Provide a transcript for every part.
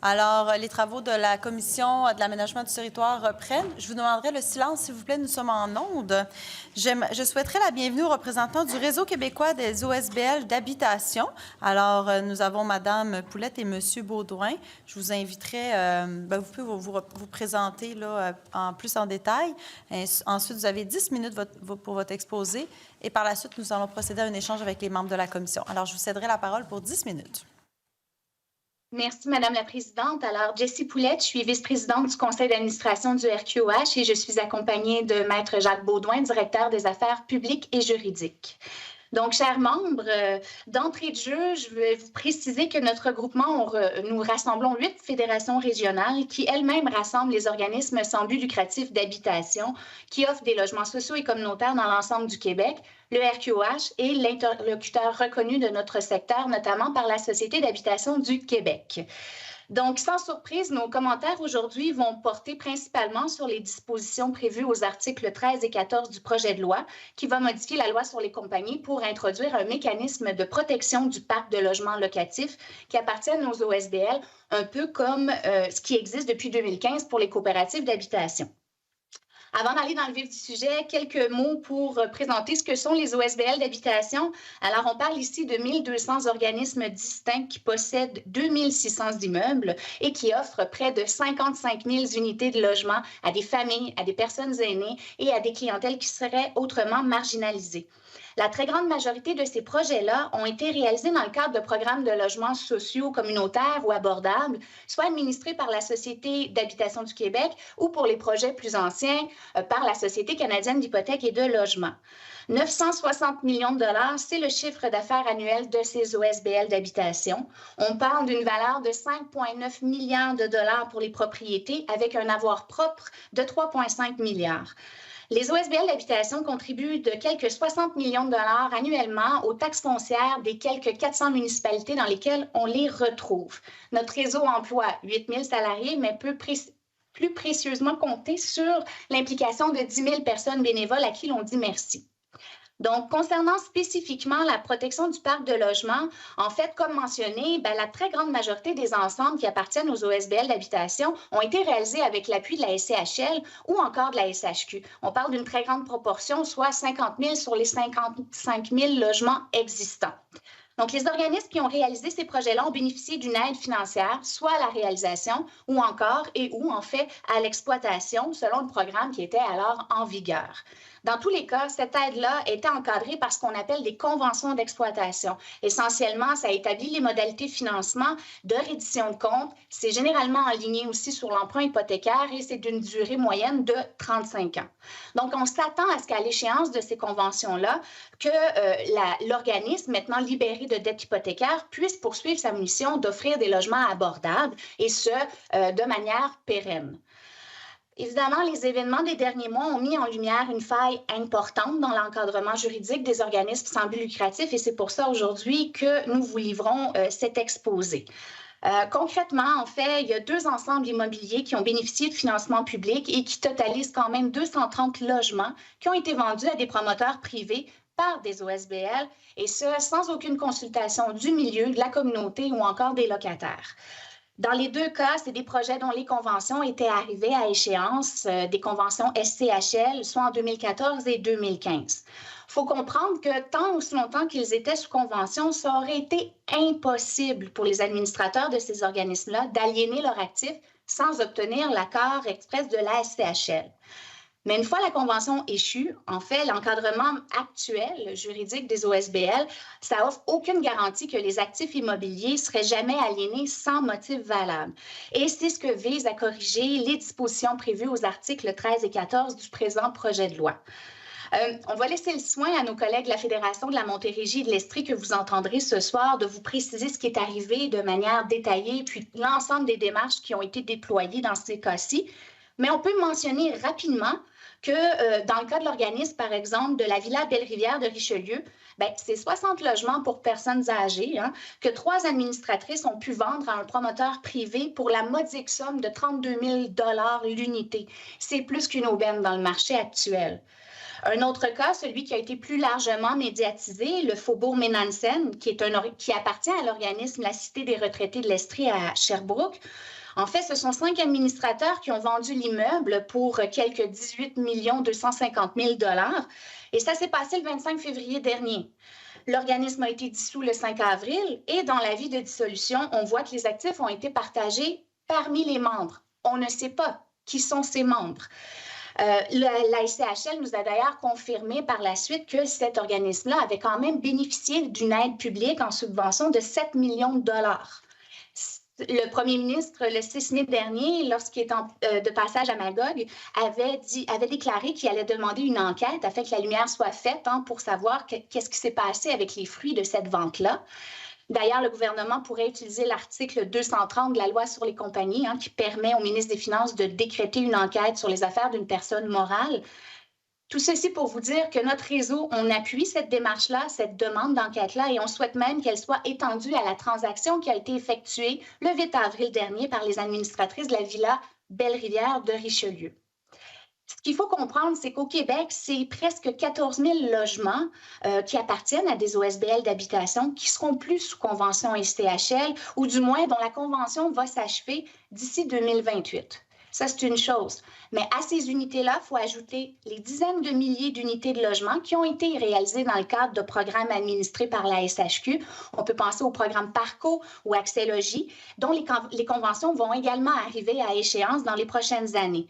Alors, les travaux de la Commission de l'aménagement du territoire reprennent. Je vous demanderai le silence, s'il vous plaît. Nous sommes en onde. Je souhaiterais la bienvenue aux représentants du Réseau québécois des OSBL d'habitation. Alors, nous avons Mme Poulette et M. Baudouin. Je vous inviterai, vous pouvez vous présenter là, en détail. Ensuite, vous avez 10 minutes pour votre exposé. Et par la suite, nous allons procéder à un échange avec les membres de la Commission. Alors, je vous céderai la parole pour 10 minutes. Merci, Madame la Présidente. Alors, Jessie Poulette, je suis vice-présidente du conseil d'administration du RQOH et je suis accompagnée de Maître Jacques Baudouin, directeur des affaires publiques et juridiques. Donc, chers membres, d'entrée de jeu, je vais vous préciser que notre regroupement, nous rassemblons 8 fédérations régionales qui elles-mêmes rassemblent les organismes sans but lucratif d'habitation qui offrent des logements sociaux et communautaires dans l'ensemble du Québec. Le RQOH est l'interlocuteur reconnu de notre secteur, notamment par la Société d'habitation du Québec. Donc, sans surprise, nos commentaires aujourd'hui vont porter principalement sur les dispositions prévues aux articles 13 et 14 du projet de loi qui va modifier la loi sur les compagnies pour introduire un mécanisme de protection du parc de logements locatifs qui appartiennent aux OSBL, un peu comme ce qui existe depuis 2015 pour les coopératives d'habitation. Avant d'aller dans le vif du sujet, quelques mots pour présenter ce que sont les OSBL d'habitation. Alors, on parle ici de 1200 organismes distincts qui possèdent 2600 immeubles et qui offrent près de 55 000 unités de logement à des familles, à des personnes aînées et à des clientèles qui seraient autrement marginalisées. La très grande majorité de ces projets-là ont été réalisés dans le cadre de programmes de logements sociaux communautaires ou abordables, soit administrés par la Société d'habitation du Québec ou pour les projets plus anciens, par la Société canadienne d'hypothèques et de logement. 960 millions de dollars, c'est le chiffre d'affaires annuel de ces OSBL d'habitation. On parle d'une valeur de 5,9 milliards de dollars pour les propriétés avec un avoir propre de 3,5 milliards. Les OSBL d'habitation contribuent de quelques 60 millions de dollars annuellement aux taxes foncières des quelques 400 municipalités dans lesquelles on les retrouve. Notre réseau emploie 8 000 salariés, mais peut plus précieusement compter sur l'implication de 10 000 personnes bénévoles à qui l'on dit merci. Donc, concernant spécifiquement la protection du parc de logement, en fait, comme mentionné, la très grande majorité des ensembles qui appartiennent aux OSBL d'habitation ont été réalisés avec l'appui de la SCHL ou encore de la SHQ. On parle d'une très grande proportion, soit 50 000 sur les 55 000 logements existants. Donc, les organismes qui ont réalisé ces projets-là ont bénéficié d'une aide financière, soit à la réalisation ou encore en fait à l'exploitation, selon le programme qui était alors en vigueur. Dans tous les cas, cette aide-là était encadrée par ce qu'on appelle des conventions d'exploitation. Essentiellement, ça établit les modalités de financement, de reddition de comptes. C'est généralement aligné aussi sur l'emprunt hypothécaire et c'est d'une durée moyenne de 35 ans. Donc, on s'attend à ce qu'à l'échéance de ces conventions-là, que l'organisme, maintenant libéré de dette hypothécaire, puisse poursuivre sa mission d'offrir des logements abordables et ce, de manière pérenne. Évidemment, les événements des derniers mois ont mis en lumière une faille importante dans l'encadrement juridique des organismes sans but lucratif et c'est pour ça aujourd'hui que nous vous livrons cet exposé. Concrètement, en fait, il y a 2 ensembles immobiliers qui ont bénéficié de financement public et qui totalisent quand même 230 logements qui ont été vendus à des promoteurs privés par des OSBL et ce, sans aucune consultation du milieu, de la communauté ou encore des locataires. Dans les 2 cas, c'est des projets dont les conventions étaient arrivées à échéance, des conventions SCHL, soit en 2014 et 2015. Il faut comprendre que tant aussi longtemps qu'ils étaient sous convention, ça aurait été impossible pour les administrateurs de ces organismes-là d'aliéner leurs actifs sans obtenir l'accord express de la SCHL. Mais une fois la convention échue, en fait, l'encadrement actuel juridique des OSBL, ça offre aucune garantie que les actifs immobiliers seraient jamais aliénés sans motif valable. Et c'est ce que visent à corriger les dispositions prévues aux articles 13 et 14 du présent projet de loi. On va laisser le soin à nos collègues de la Fédération de la Montérégie et de l'Estrie que vous entendrez ce soir de vous préciser ce qui est arrivé de manière détaillée, puis l'ensemble des démarches qui ont été déployées dans ces cas-ci. Mais on peut mentionner rapidement que dans le cas de l'organisme, par exemple, de la Villa Belle-Rivière de Richelieu, c'est 60 logements pour personnes âgées que 3 administratrices ont pu vendre à un promoteur privé pour la modique somme de 32 000 $ l'unité. C'est plus qu'une aubaine dans le marché actuel. Un autre cas, celui qui a été plus largement médiatisé, le Faubourg Ménansen, qui appartient à l'organisme La Cité des retraités de l'Estrie à Sherbrooke. En fait, ce sont 5 administrateurs qui ont vendu l'immeuble pour quelques 18 250 000 $ et ça s'est passé le 25 février dernier. L'organisme a été dissous le 5 avril et dans l'avis de dissolution, on voit que les actifs ont été partagés parmi les membres. On ne sait pas qui sont ces membres. La SCHL nous a d'ailleurs confirmé par la suite que cet organisme-là avait quand même bénéficié d'une aide publique en subvention de 7 millions de dollars. Le premier ministre, le 6 mai dernier, lorsqu'il est de passage à Magog, avait déclaré qu'il allait demander une enquête afin que la lumière soit faite pour savoir qu'est-ce qui s'est passé avec les fruits de cette vente-là. D'ailleurs, le gouvernement pourrait utiliser l'article 230 de la loi sur les compagnies qui permet au ministre des Finances de décréter une enquête sur les affaires d'une personne morale. Tout ceci pour vous dire que notre réseau, on appuie cette démarche-là, cette demande d'enquête-là, et on souhaite même qu'elle soit étendue à la transaction qui a été effectuée le 8 avril dernier par les administratrices de la Villa Belle-Rivière de Richelieu. Ce qu'il faut comprendre, c'est qu'au Québec, c'est presque 14 000 logements qui appartiennent à des OSBL d'habitation qui seront plus sous convention SCHL ou du moins dont la convention va s'achever d'ici 2028. Ça, c'est une chose. Mais à ces unités-là, il faut ajouter les dizaines de milliers d'unités de logement qui ont été réalisées dans le cadre de programmes administrés par la SHQ. On peut penser au programme Parco ou Accès Logis, dont les conventions vont également arriver à échéance dans les prochaines années.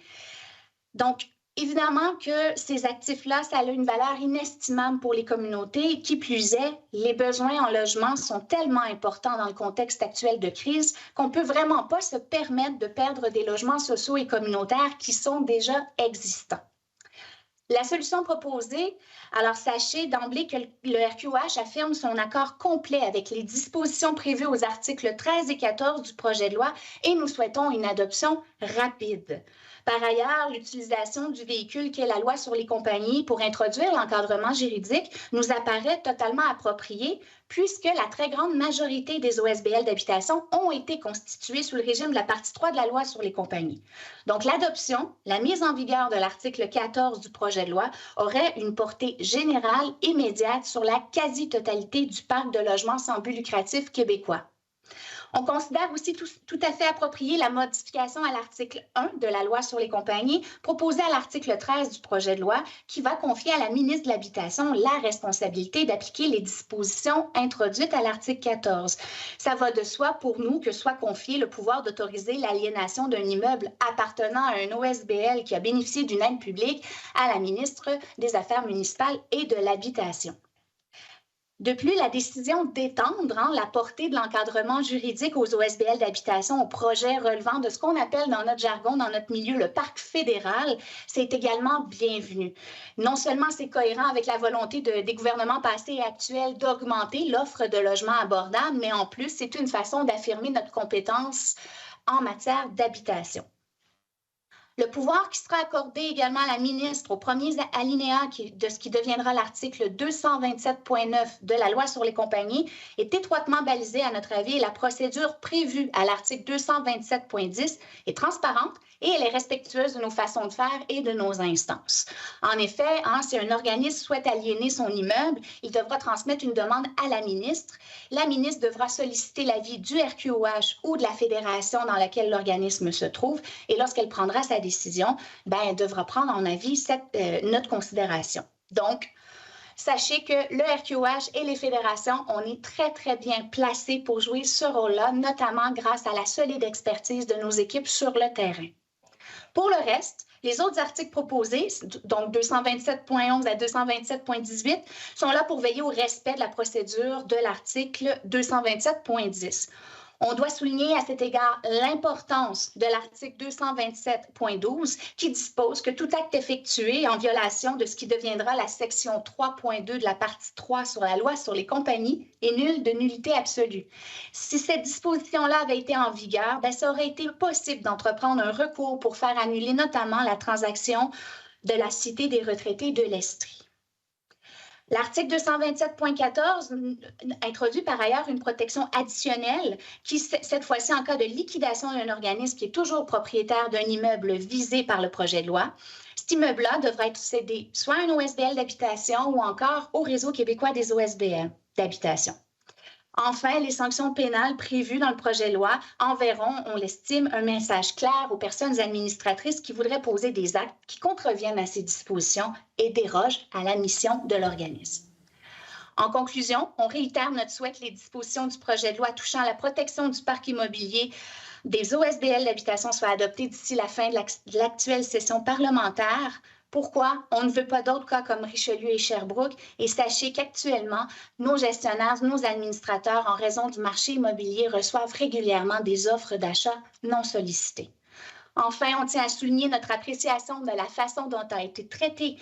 Donc, évidemment que ces actifs-là, ça a une valeur inestimable pour les communautés. Qui plus est, les besoins en logement sont tellement importants dans le contexte actuel de crise qu'on ne peut vraiment pas se permettre de perdre des logements sociaux et communautaires qui sont déjà existants. La solution proposée, alors sachez d'emblée que le RQH affirme son accord complet avec les dispositions prévues aux articles 13 et 14 du projet de loi et nous souhaitons une adoption rapide. Par ailleurs, l'utilisation du véhicule qu'est la loi sur les compagnies pour introduire l'encadrement juridique nous apparaît totalement appropriée puisque la très grande majorité des OSBL d'habitation ont été constituées sous le régime de la partie 3 de la loi sur les compagnies. Donc, l'adoption, la mise en vigueur de l'article 14 du projet de loi aurait une portée générale immédiate sur la quasi-totalité du parc de logements sans but lucratif québécois. On considère aussi tout à fait approprié la modification à l'article 1 de la loi sur les compagnies proposée à l'article 13 du projet de loi qui va confier à la ministre de l'Habitation la responsabilité d'appliquer les dispositions introduites à l'article 14. Ça va de soi pour nous que soit confié le pouvoir d'autoriser l'aliénation d'un immeuble appartenant à un OSBL qui a bénéficié d'une aide publique à la ministre des Affaires municipales et de l'Habitation. De plus, la décision d'étendre la portée de l'encadrement juridique aux OSBL d'habitation aux projets relevant de ce qu'on appelle dans notre jargon, dans notre milieu, le parc fédéral, c'est également bienvenu. Non seulement c'est cohérent avec la volonté des gouvernements passés et actuels d'augmenter l'offre de logements abordables, mais en plus, c'est une façon d'affirmer notre compétence en matière d'habitation. Le pouvoir qui sera accordé également à la ministre au premier alinéa de ce qui deviendra l'article 227.9 de la loi sur les compagnies est étroitement balisé, à notre avis, et la procédure prévue à l'article 227.10 est transparente et elle est respectueuse de nos façons de faire et de nos instances. En effet, si un organisme souhaite aliéner son immeuble, il devra transmettre une demande à la ministre. La ministre devra solliciter l'avis du RQOH ou de la fédération dans laquelle l'organisme se trouve et lorsqu'elle prendra sa décision, elle devra prendre en avis notre considération. Donc, sachez que le RQOH et les fédérations, on est très, très bien placés pour jouer ce rôle-là, notamment grâce à la solide expertise de nos équipes sur le terrain. Pour le reste, les autres articles proposés, donc 227.11 à 227.18, sont là pour veiller au respect de la procédure de l'article 227.10. On doit souligner à cet égard l'importance de l'article 227.12 qui dispose que tout acte effectué en violation de ce qui deviendra la section 3.2 de la partie 3 sur la loi sur les compagnies est nul de nullité absolue. Si cette disposition-là avait été en vigueur, ça aurait été possible d'entreprendre un recours pour faire annuler notamment la transaction de la Cité des retraités de l'Estrie. L'article 227.14 introduit par ailleurs une protection additionnelle qui, cette fois-ci, en cas de liquidation d'un organisme qui est toujours propriétaire d'un immeuble visé par le projet de loi, Cet immeuble-là devra être cédé soit à un OSBL d'habitation ou encore au Réseau québécois des OSBL d'habitation. Enfin, les sanctions pénales prévues dans le projet de loi enverront, on l'estime, un message clair aux personnes administratrices qui voudraient poser des actes qui contreviennent à ces dispositions et dérogent à la mission de l'organisme. En conclusion, on réitère notre souhait que les dispositions du projet de loi touchant à la protection du parc immobilier des OSBL d'habitation soient adoptées d'ici la fin de l'actuelle session parlementaire. Pourquoi? On ne veut pas d'autres cas comme Richelieu et Sherbrooke. Et sachez qu'actuellement, nos gestionnaires, nos administrateurs, en raison du marché immobilier, reçoivent régulièrement des offres d'achat non sollicitées. Enfin, on tient à souligner notre appréciation de la façon dont a été traité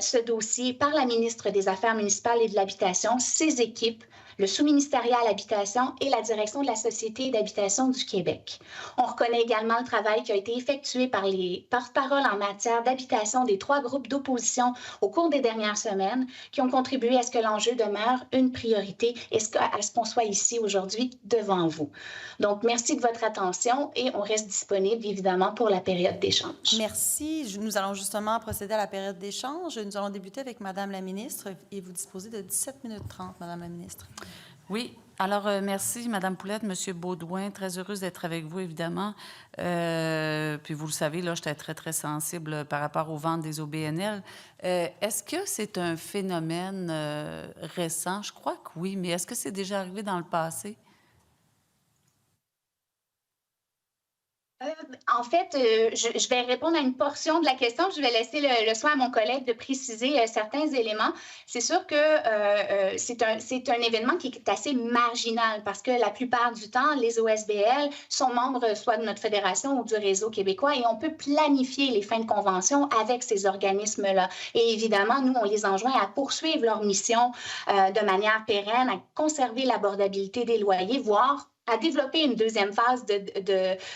ce dossier par la ministre des Affaires municipales et de l'Habitation, ses équipes, le sous-ministériel Habitation et la direction de la Société d'habitation du Québec. On reconnaît également le travail qui a été effectué par les porte-paroles en matière d'habitation des 3 groupes d'opposition au cours des dernières semaines qui ont contribué à ce que l'enjeu demeure une priorité et à ce qu'on soit ici aujourd'hui devant vous. Donc, merci de votre attention et on reste disponible évidemment pour la période d'échange. Merci. Nous allons justement procéder à la période d'échange. Nous allons débuter avec Madame la ministre et vous disposez de 17 minutes 30, Madame la ministre. Oui. Alors, merci, Madame Poulette, Monsieur Baudouin. Très heureuse d'être avec vous, évidemment. Puis, vous le savez, là, j'étais très, très sensible par rapport aux ventes des OBNL. Est-ce que c'est un phénomène récent? Je crois que oui, mais est-ce que c'est déjà arrivé dans le passé? En fait, je vais répondre à une portion de la question. Je vais laisser le soin à mon collègue de préciser certains éléments. C'est sûr que c'est un événement qui est assez marginal parce que la plupart du temps, les OSBL sont membres soit de notre fédération ou du Réseau québécois et on peut planifier les fins de convention avec ces organismes-là. Et évidemment, nous, on les enjoint à poursuivre leur mission de manière pérenne, à conserver l'abordabilité des loyers, voire à développer une deuxième phase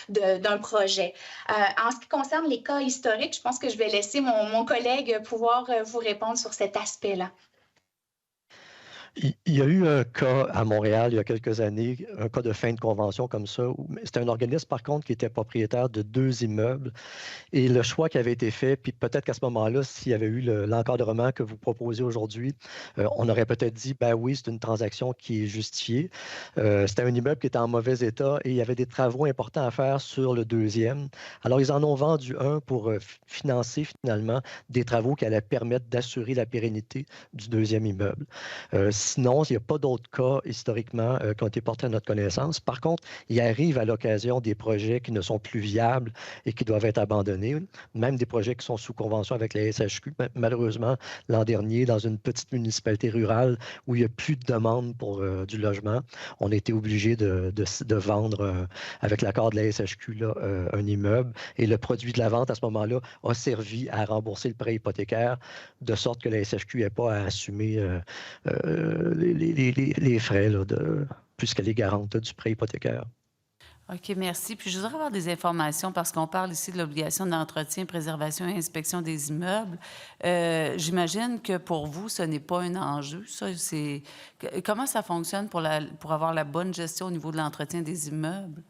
d'un projet. En ce qui concerne les cas historiques, je pense que je vais laisser mon collègue pouvoir vous répondre sur cet aspect-là. Il y a eu un cas à Montréal il y a quelques années, un cas de fin de convention comme ça. C'était un organisme, par contre, qui était propriétaire de 2 immeubles. Et le choix qui avait été fait, puis peut-être qu'à ce moment-là, s'il y avait eu l'encadrement que vous proposez aujourd'hui, on aurait peut-être dit, ben oui, c'est une transaction qui est justifiée. C'était un immeuble qui était en mauvais état et il y avait des travaux importants à faire sur le deuxième. Alors, ils en ont vendu un pour financer finalement des travaux qui allaient permettre d'assurer la pérennité du deuxième immeuble. Sinon, il n'y a pas d'autres cas historiquement qui ont été portés à notre connaissance. Par contre, il arrive à l'occasion des projets qui ne sont plus viables et qui doivent être abandonnés, même des projets qui sont sous convention avec la SHQ. Malheureusement, l'an dernier, dans une petite municipalité rurale où il n'y a plus de demande pour du logement, on a été obligé de vendre, avec l'accord de la SHQ, là, un immeuble. Et le produit de la vente, à ce moment-là, a servi à rembourser le prêt hypothécaire, de sorte que la SHQ n'ait pas à assumer les frais, là, puisqu'elle est garante du prêt hypothécaire. OK, merci. Puis je voudrais avoir des informations parce qu'on parle ici de l'obligation d'entretien, préservation et inspection des immeubles. J'imagine que pour vous, ce n'est pas un enjeu. Ça, comment ça fonctionne pour avoir la bonne gestion au niveau de l'entretien des immeubles?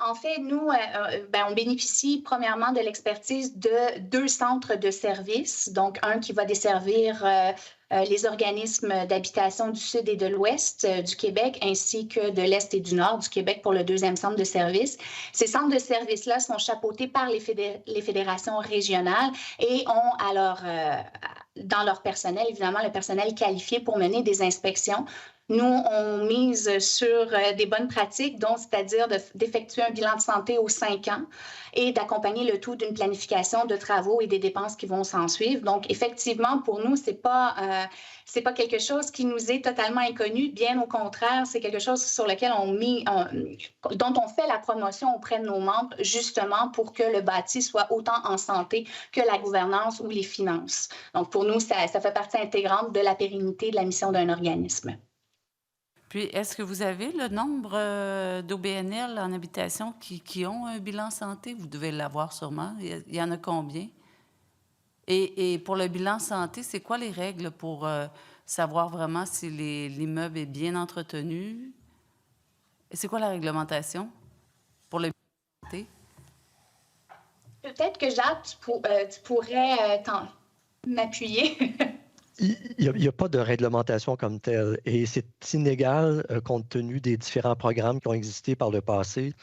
En fait, nous, on bénéficie premièrement de l'expertise de 2 centres de services, donc un qui va desservir les organismes d'habitation du Sud et de l'Ouest du Québec, ainsi que de l'Est et du Nord du Québec pour le 2e centre de service. Ces centres de services-là sont chapeautés par les fédérations régionales et ont dans leur personnel, évidemment, le personnel qualifié pour mener des inspections. Nous, on mise sur des bonnes pratiques, donc c'est-à-dire d'effectuer un bilan de santé aux 5 ans et d'accompagner le tout d'une planification de travaux et des dépenses qui vont s'en suivre. Donc, effectivement, pour nous, c'est pas quelque chose qui nous est totalement inconnu. Bien au contraire, c'est quelque chose sur lequel dont on fait la promotion auprès de nos membres, justement pour que le bâti soit autant en santé que la gouvernance ou les finances. Donc, pour nous, ça fait partie intégrante de la pérennité de la mission d'un organisme. Puis, est-ce que vous avez le nombre d'OBNL en habitation qui ont un bilan santé? Vous devez l'avoir sûrement. Il y en a combien? Et pour le bilan santé, c'est quoi les règles pour savoir vraiment si l'immeuble est bien entretenu? C'est quoi la réglementation pour le bilan santé? Peut-être que Jacques, tu pourrais m'appuyer. Il n'y a pas de réglementation comme telle et c'est inégal compte tenu des différents programmes qui ont existé par le passé.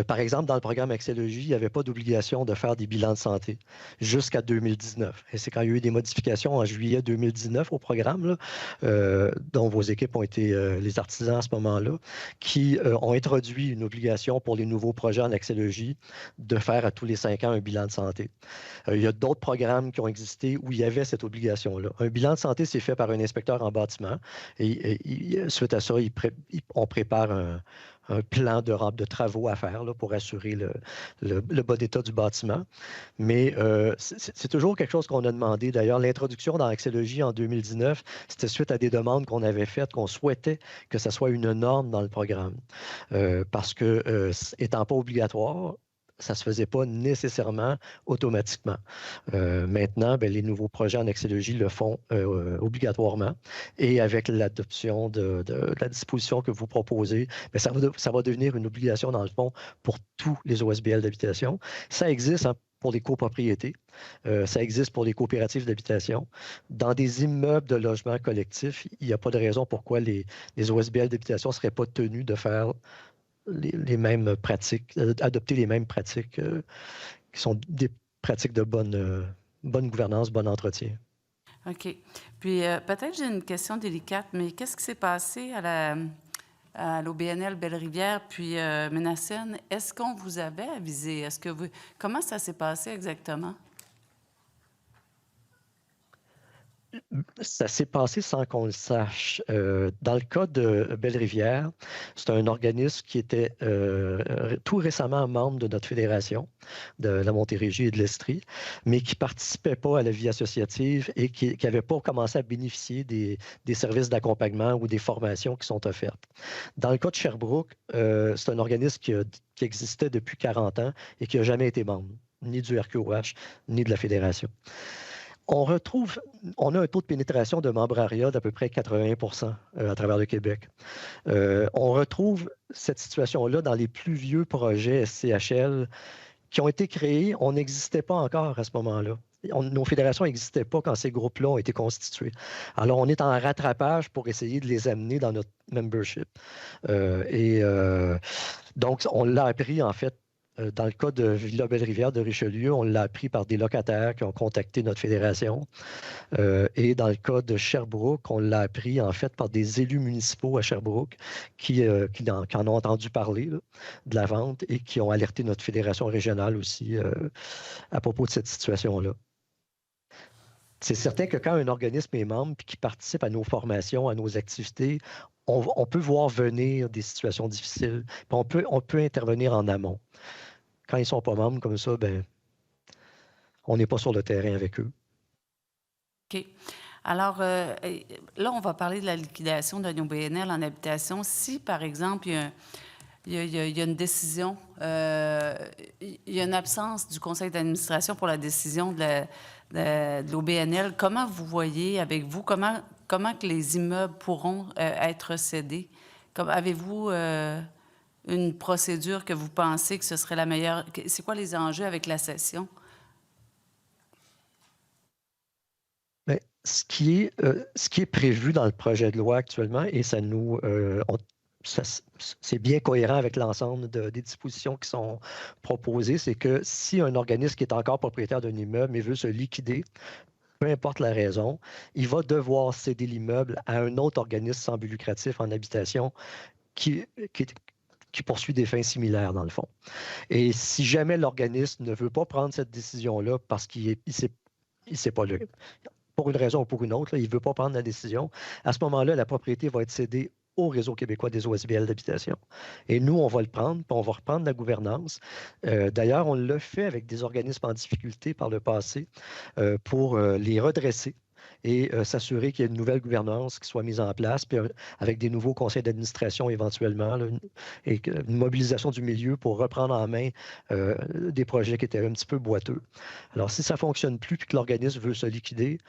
Par exemple, dans le programme Axélogie, il n'y avait pas d'obligation de faire des bilans de santé jusqu'à 2019. Et c'est quand il y a eu des modifications en juillet 2019 au programme, là, dont vos équipes ont été les artisans à ce moment-là, qui ont introduit une obligation pour les nouveaux projets en Axélogie de faire à tous les 5 ans un bilan de santé. Il y a d'autres programmes qui ont existé où il y avait cette obligation-là. Un bilan de santé, c'est fait par un inspecteur en bâtiment et suite à ça, on prépare un plan de travaux à faire là, pour assurer le bon état du bâtiment. Mais c'est toujours quelque chose qu'on a demandé. D'ailleurs, l'introduction dans Axélogie en 2019, c'était suite à des demandes qu'on avait faites, qu'on souhaitait que ça soit une norme dans le programme. Parce que, étant pas obligatoire, ça ne se faisait pas nécessairement automatiquement. Maintenant, les nouveaux projets en Axélogie le font obligatoirement. Et avec l'adoption de la disposition que vous proposez, ça va devenir une obligation, dans le fond, pour tous les OSBL d'habitation. Ça existe pour les copropriétés. Ça existe pour les coopératives d'habitation. Dans des immeubles de logement collectif, il n'y a pas de raison pourquoi les OSBL d'habitation ne seraient pas tenus de faire les mêmes pratiques, adopter les mêmes pratiques qui sont des pratiques de bonne gouvernance, bon entretien. OK. Puis peut-être j'ai une question délicate, mais qu'est-ce qui s'est passé à l'OBNL Belle-Rivière puis Ménacène? Est-ce qu'on vous avait avisé? Comment ça s'est passé exactement? Ça s'est passé sans qu'on le sache. Dans le cas de Belle-Rivière, c'est un organisme qui était tout récemment membre de notre fédération, de la Montérégie et de l'Estrie, mais qui ne participait pas à la vie associative et qui n'avait pas commencé à bénéficier des services d'accompagnement ou des formations qui sont offertes. Dans le cas de Sherbrooke, c'est un organisme qui existait depuis 40 ans et qui n'a jamais été membre, ni du RQOH, ni de la fédération. On a un taux de pénétration de membrariat d'à peu près 80% à travers le Québec. On retrouve cette situation-là dans les plus vieux projets SCHL qui ont été créés. On n'existait pas encore à ce moment-là. Nos fédérations n'existaient pas quand ces groupes-là ont été constitués. Alors, on est en rattrapage pour essayer de les amener dans notre membership. Donc, on l'a appris, en fait, dans le cas de Villa Belle-Rivière de Richelieu, on l'a appris par des locataires qui ont contacté notre fédération. Et dans le cas de Sherbrooke, on l'a appris en fait par des élus municipaux à Sherbrooke qui en ont entendu parler là, de la vente et qui ont alerté notre fédération régionale aussi à propos de cette situation-là. C'est certain que quand un organisme est membre et qui participe à nos formations, à nos activités, on peut voir venir des situations difficiles. Puis on peut intervenir en amont. Quand ils ne sont pas membres comme ça, on n'est pas sur le terrain avec eux. OK. Alors, là, on va parler de la liquidation d'un OBNL en habitation. Si, par exemple, il y a une décision, il y a une absence du conseil d'administration pour la décision de l'OBNL, comment vous voyez avec vous, comment que les immeubles pourront être cédés? Avez-vous une procédure que vous pensez que ce serait la meilleure? C'est quoi les enjeux avec la cession? Bien, ce qui est prévu dans le projet de loi actuellement, et c'est bien cohérent avec l'ensemble des dispositions qui sont proposées, c'est que si un organisme qui est encore propriétaire d'un immeuble mais veut se liquider, peu importe la raison, il va devoir céder l'immeuble à un autre organisme sans but lucratif en habitation qui poursuit des fins similaires, dans le fond. Et si jamais l'organisme ne veut pas prendre cette décision-là parce qu'il ne sait pas pour une raison ou pour une autre, il ne veut pas prendre la décision, à ce moment-là, la propriété va être cédée au Réseau québécois des OSBL d'habitation. Et nous, on va le prendre, puis on va reprendre la gouvernance. D'ailleurs, on l'a fait avec des organismes en difficulté par le passé pour les redresser et s'assurer qu'il y ait une nouvelle gouvernance qui soit mise en place, puis avec des nouveaux conseils d'administration éventuellement, là, et une mobilisation du milieu pour reprendre en main des projets qui étaient un petit peu boiteux. Alors, si ça ne fonctionne plus puis que l'organisme veut se liquider,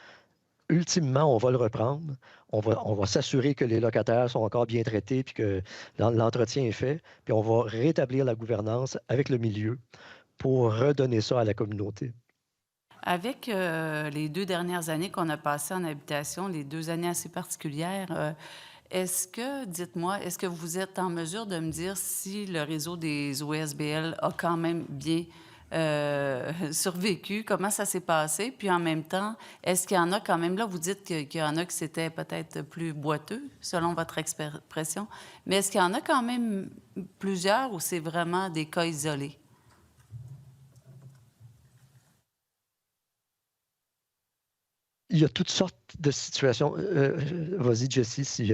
ultimement, on va le reprendre. On va s'assurer que les locataires sont encore bien traités, puis que l'entretien est fait, puis on va rétablir la gouvernance avec le milieu pour s'assurer que l'organisme ne va pas prendre la décision. Puis on va reprendre la gouvernance avec le conseil d'administration. Et pour redonner ça à la communauté. Avec les 2 dernières années qu'on a passées en habitation, les 2 années assez particulières, dites-moi, est-ce que vous êtes en mesure de me dire si le réseau des OSBL a quand même bien survécu? Comment ça s'est passé? Puis en même temps, est-ce qu'il y en a quand même, là, vous dites qu'il y en a que c'était peut-être plus boiteux, selon votre expression, mais est-ce qu'il y en a quand même plusieurs ou c'est vraiment des cas isolés? Il y a toutes sortes de situations. Vas-y, Jessie, si,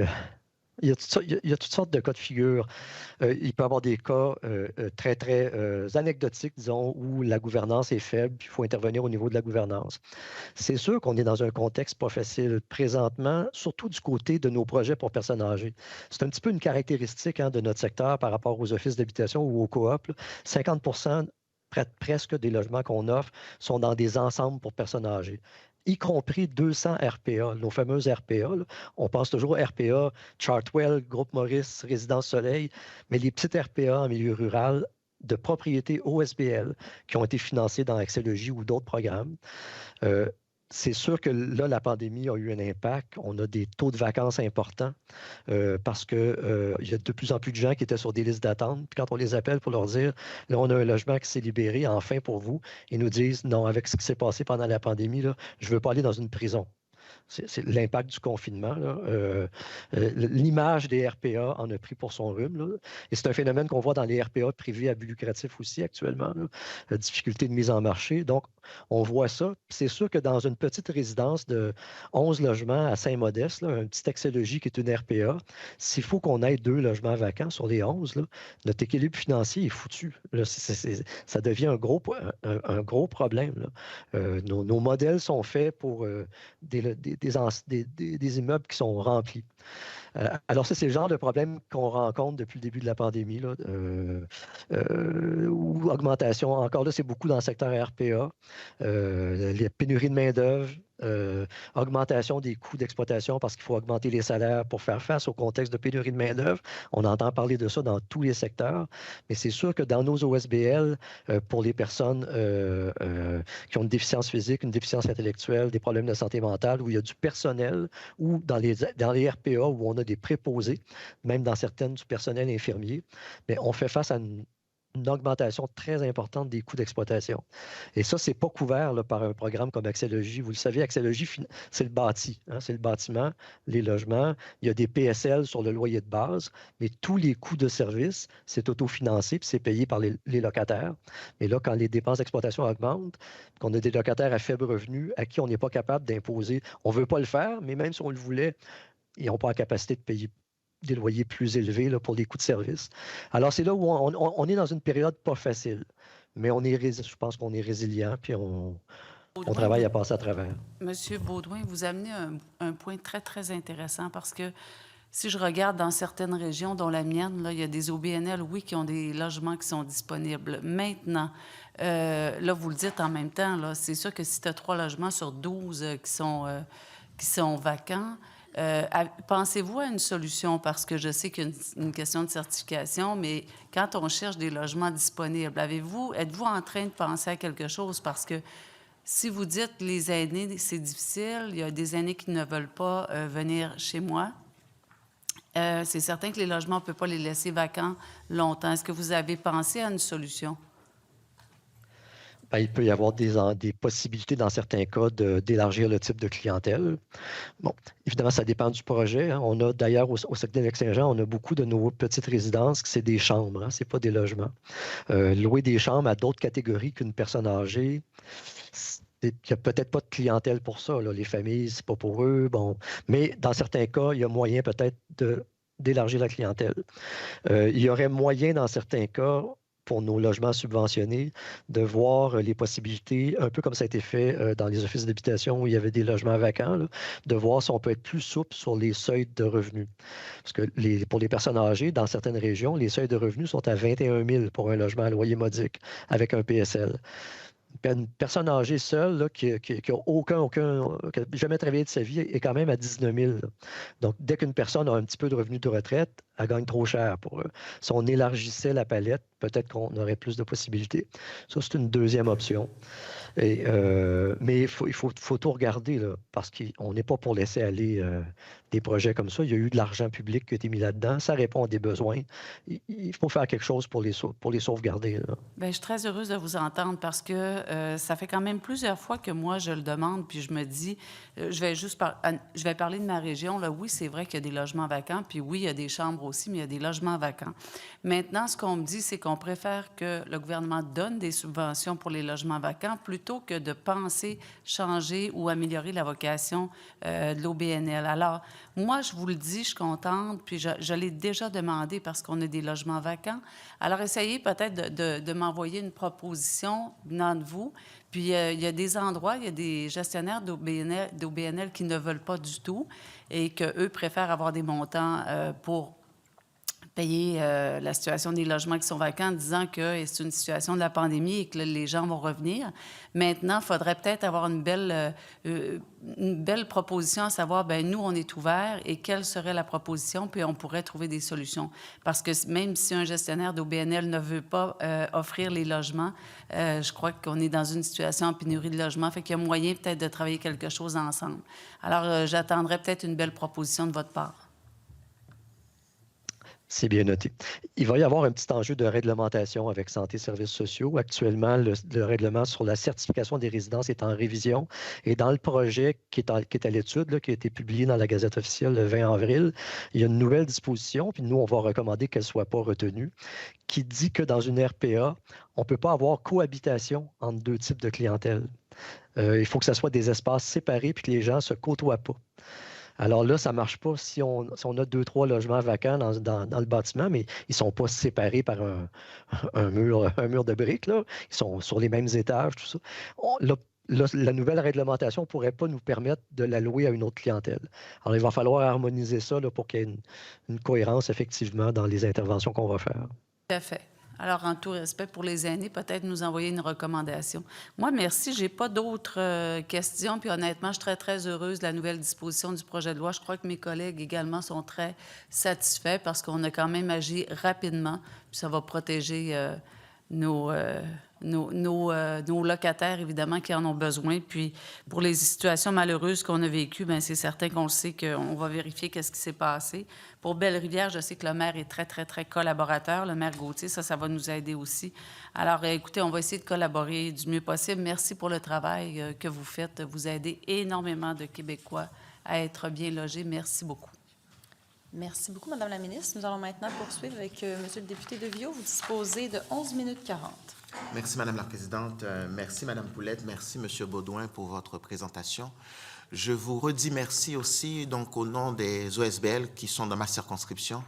il y a toutes sortes de cas de figure. Il peut y avoir des cas très, très anecdotiques, disons, où la gouvernance est faible, puis il faut intervenir au niveau de la gouvernance. C'est sûr qu'on est dans un contexte pas facile présentement, surtout du côté de nos projets pour personnes âgées. C'est un petit peu une caractéristique de notre secteur par rapport aux offices d'habitation ou aux coops. 50% presque des logements qu'on offre sont dans des ensembles pour personnes âgées, y compris 200 RPA, nos fameuses RPA. Là. On pense toujours RPA, Chartwell, Groupe Maurice, Résidence Soleil, mais les petites RPA en milieu rural de propriété OSBL qui ont été financées dans Accès Logis ou d'autres programmes. C'est sûr que là, la pandémie a eu un impact. On a des taux de vacances importants parce qu'il y a de plus en plus de gens qui étaient sur des listes d'attente. Puis quand on les appelle pour leur dire, là, on a un logement qui s'est libéré enfin pour vous, ils nous disent, non, avec ce qui s'est passé pendant la pandémie, là, je ne veux pas aller dans une prison. C'est l'impact du confinement. L'image des RPA en a pris pour son rhume. Là. Et c'est un phénomène qu'on voit dans les RPA privés à but lucratif aussi actuellement. La difficulté de mise en marché. Donc, on voit ça. C'est sûr que dans une petite résidence de 11 logements à Saint-Modeste, un petit Accès Logis qui est une RPA, s'il faut qu'on ait 2 logements vacants sur les 11, là, notre équilibre financier est foutu. Là, ça devient un gros problème. Là. Nos modèles sont faits pour des immeubles qui sont remplis. Alors ça, c'est le genre de problème qu'on rencontre depuis le début de la pandémie, là, ou augmentation. Encore là, c'est beaucoup dans le secteur RPA, les pénuries de main-d'œuvre, augmentation des coûts d'exploitation parce qu'il faut augmenter les salaires pour faire face au contexte de pénurie de main-d'œuvre. On entend parler de ça dans tous les secteurs, mais c'est sûr que dans nos OSBL, pour les personnes qui ont une déficience physique, une déficience intellectuelle, des problèmes de santé mentale, où il y a du personnel, ou dans les RPA où on a des préposés, même dans certaines du personnel infirmier, mais on fait face à une augmentation très importante des coûts d'exploitation. Et ça, ce n'est pas couvert là, par un programme comme Accès Logis. Vous le savez, Accès Logis, c'est le bâti, c'est le bâtiment, les logements. Il y a des PSL sur le loyer de base, mais tous les coûts de service, c'est autofinancé puis c'est payé par les locataires. Mais là, quand les dépenses d'exploitation augmentent, qu'on a des locataires à faible revenu à qui on n'est pas capable d'imposer, on ne veut pas le faire, mais même si on le voulait, ils n'ont pas la capacité de payer des loyers plus élevés là, pour les coûts de service. Alors, c'est là où on est dans une période pas facile, mais je pense qu'on est résilient, puis on travaille à passer à travers. Monsieur Beaudoin, vous amenez un point très, très intéressant parce que si je regarde dans certaines régions, dont la mienne, là, il y a des OBNL, oui, qui ont des logements qui sont disponibles. Maintenant, là, vous le dites en même temps, là, c'est sûr que si tu as 3 logements sur 12 qui sont vacants, pensez-vous à une solution? Parce que je sais qu'il y a une question de certification, mais quand on cherche des logements disponibles, êtes-vous en train de penser à quelque chose? Parce que si vous dites les aînés, c'est difficile, il y a des aînés qui ne veulent pas venir chez moi, c'est certain que les logements, on ne peut pas les laisser vacants longtemps. Est-ce que vous avez pensé à une solution? Bien, il peut y avoir des possibilités dans certains cas d'élargir le type de clientèle. Bon, évidemment, ça dépend du projet. On a d'ailleurs au Saguenay-Lac-Saint-Jean, on a beaucoup de nos petites résidences qui c'est des chambres, ce n'est pas des logements. Louer des chambres à d'autres catégories qu'une personne âgée, il n'y a peut-être pas de clientèle pour ça. Là. Les familles, c'est pas pour eux. Bon. Mais dans certains cas, il y a moyen peut-être d'élargir la clientèle. Il y aurait moyen dans certains cas pour nos logements subventionnés, de voir les possibilités, un peu comme ça a été fait dans les offices d'habitation où il y avait des logements vacants, là, de voir si on peut être plus souple sur les seuils de revenus. Parce que pour les personnes âgées, dans certaines régions, les seuils de revenus sont à 21 000 pour un logement à loyer modique avec un PSL. une personne âgée seule là, qui n'a jamais travaillé de sa vie est quand même à 19 000. Là. Donc, dès qu'une personne a un petit peu de revenu de retraite, elle gagne trop cher pour eux. Si on élargissait la palette, peut-être qu'on aurait plus de possibilités. Ça, c'est une deuxième option. Mais il faut tout regarder, là, parce qu'on n'est pas pour laisser aller des projets comme ça. Il y a eu de l'argent public qui a été mis là-dedans. Ça répond à des besoins. Il faut faire quelque chose pour les sauvegarder. Là. Bien, je suis très heureuse de vous entendre parce que ça fait quand même plusieurs fois que moi, je le demande, puis je me dis, je vais parler de ma région. Là, oui, c'est vrai qu'il y a des logements vacants, puis oui, il y a des chambres aussi, mais il y a des logements vacants. Maintenant, ce qu'on me dit, c'est qu'on préfère que le gouvernement donne des subventions pour les logements vacants plutôt que de penser changer ou améliorer la vocation de l'OBNL. Alors, moi, je vous le dis, je suis contente, puis je l'ai déjà demandé parce qu'on a des logements vacants. Alors, essayez peut-être de m'envoyer une proposition venant de vous. Puis, il y a des endroits, il y a des gestionnaires d'OBNL qui ne veulent pas du tout et qu'eux préfèrent avoir des montants pour payer la situation des logements qui sont vacants en disant que c'est une situation de la pandémie et que les gens vont revenir. Maintenant, il faudrait peut-être avoir une belle proposition à savoir, bien, nous, on est ouverts et quelle serait la proposition, puis on pourrait trouver des solutions. Parce que même si un gestionnaire d'OBNL ne veut pas offrir les logements, je crois qu'on est dans une situation en pénurie de logements, fait qu'il y a moyen peut-être de travailler quelque chose ensemble. Alors, j'attendrai peut-être une belle proposition de votre part. C'est bien noté. Il va y avoir un petit enjeu de réglementation avec Santé et Services sociaux. Actuellement, le règlement sur la certification des résidences est en révision. Et dans le projet qui est à l'étude, là, qui a été publié dans la Gazette officielle le 20 avril, il y a une nouvelle disposition, puis nous, on va recommander qu'elle ne soit pas retenue, qui dit que dans une RPA, on ne peut pas avoir cohabitation entre deux types de clientèle. Il faut que ce soit des espaces séparés puis que les gens ne se côtoient pas. Alors là, ça ne marche pas si on a 2-3 logements vacants dans le bâtiment, mais ils ne sont pas séparés par un mur de briques. Là. Ils sont sur les mêmes étages, tout ça. La nouvelle réglementation ne pourrait pas nous permettre de la louer à une autre clientèle. Alors, il va falloir harmoniser ça là, pour qu'il y ait une cohérence, effectivement, dans les interventions qu'on va faire. Tout à fait. Alors, en tout respect pour les aînés, peut-être nous envoyer une recommandation. Moi, merci. Je n'ai pas d'autres questions. Puis honnêtement, je suis très, très heureuse de la nouvelle disposition du projet de loi. Je crois que mes collègues également sont très satisfaits parce qu'on a quand même agi rapidement. Puis ça va protéger nos locataires, évidemment, qui en ont besoin. Puis, pour les situations malheureuses qu'on a vécues, bien, c'est certain qu'on le sait qu'on va vérifier qu'est-ce qui s'est passé. Pour Belle-Rivière, je sais que le maire est très, très, très collaborateur, le maire Gauthier. Ça va nous aider aussi. Alors, écoutez, on va essayer de collaborer du mieux possible. Merci pour le travail que vous faites. Vous aidez énormément de Québécois à être bien logés. Merci beaucoup. Merci beaucoup, Madame la ministre. Nous allons maintenant poursuivre avec Monsieur le député de Viau. Vous disposez de 11 minutes 40. Merci, Madame la Présidente. Merci, Madame Poulette. Merci, Monsieur Beaudoin, pour votre présentation. Je vous redis merci aussi donc, au nom des OSBL qui sont dans ma circonscription.